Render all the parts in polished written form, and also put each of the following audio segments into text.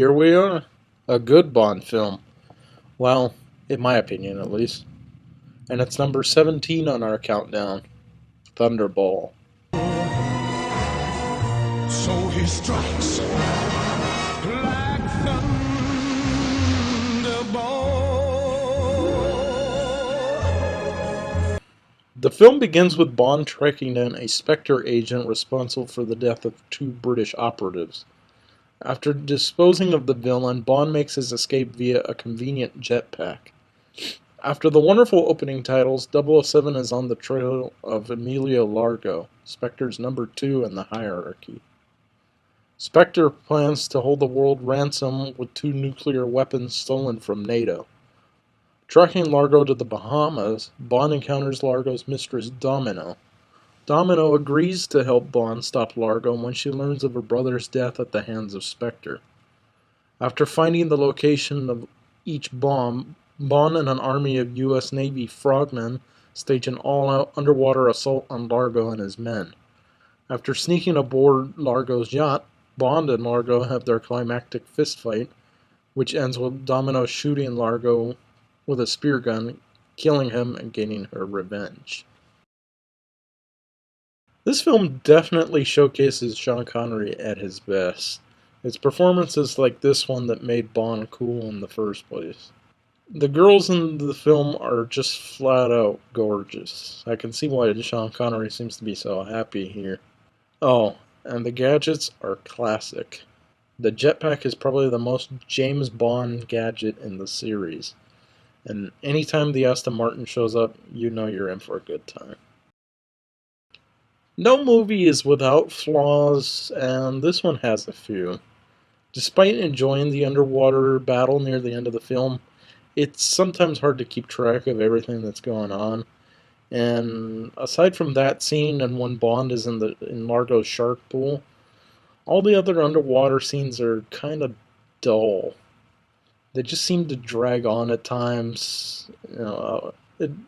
here we are. A good Bond film. Well, in my opinion at least. And it's number 17 on our countdown. Thunderball. So he strikes like thunderball. The film begins with Bond tracking down a Spectre agent responsible for the death of two British operatives. After disposing of the villain, Bond makes his escape via a convenient jetpack. After the wonderful opening titles, 007 is on the trail of Emilio Largo, Spectre's number 2 in the hierarchy. Spectre plans to hold the world ransom with 2 nuclear weapons stolen from NATO. Tracking Largo to the Bahamas, Bond encounters Largo's mistress Domino. Domino agrees to help Bond stop Largo when she learns of her brother's death at the hands of Spectre. After finding the location of each bomb, Bond and an army of U.S. Navy frogmen stage an all-out underwater assault on Largo and his men. After sneaking aboard Largo's yacht, Bond and Largo have their climactic fistfight, which ends with Domino shooting Largo with a spear gun, killing him and gaining her revenge. This film definitely showcases Sean Connery at his best. It's performances like this one that made Bond cool in the first place. The girls in the film are just flat out gorgeous. I can see why Sean Connery seems to be so happy here. Oh, and the gadgets are classic. The jetpack is probably the most James Bond gadget in the series. And anytime the Aston Martin shows up, you know you're in for a good time. No movie is without flaws, and this one has a few. Despite enjoying the underwater battle near the end of the film, it's sometimes hard to keep track of everything that's going on. And aside from that scene and when Bond is in Largo's shark pool, all the other underwater scenes are kind of dull. They just seem to drag on at times.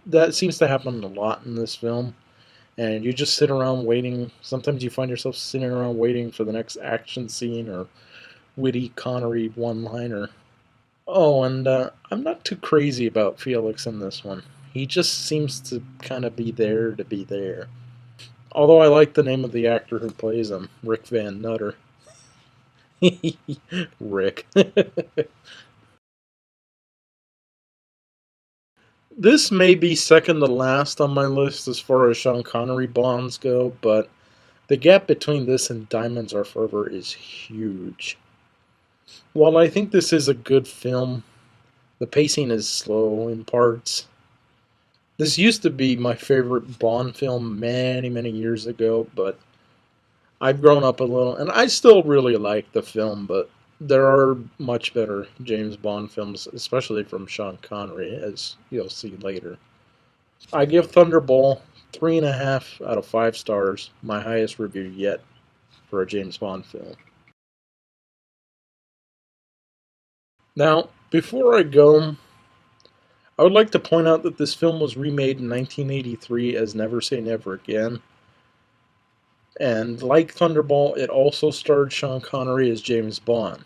That seems to happen a lot in this film. And you just sit around waiting. Sometimes you find yourself sitting around waiting for the next action scene or witty Connery one-liner. Oh, and I'm not too crazy about Felix in this one. He just seems to kind of be there to be there. Although I like the name of the actor who plays him, Rick Van Nutter. Rick. This may be second to last on my list as far as Sean Connery Bonds go, but the gap between this and Diamonds Are Forever is huge. While I think this is a good film, the pacing is slow in parts. This used to be my favorite Bond film many, many years ago, but I've grown up a little, and I still really like the film, but there are much better James Bond films, especially from Sean Connery, as you'll see later. I give Thunderball 3.5 out of 5 stars, my highest review yet for a James Bond film. Now, before I go, I would like to point out that this film was remade in 1983 as Never Say Never Again. And like Thunderball, it also starred Sean Connery as James Bond.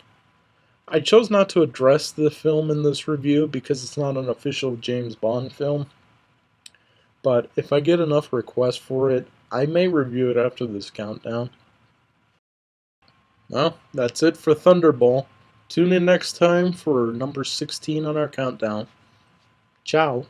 I chose not to address the film in this review because it's not an official James Bond film. But if I get enough requests for it, I may review it after this countdown. Well, that's it for Thunderball. Tune in next time for number 16 on our countdown. Ciao.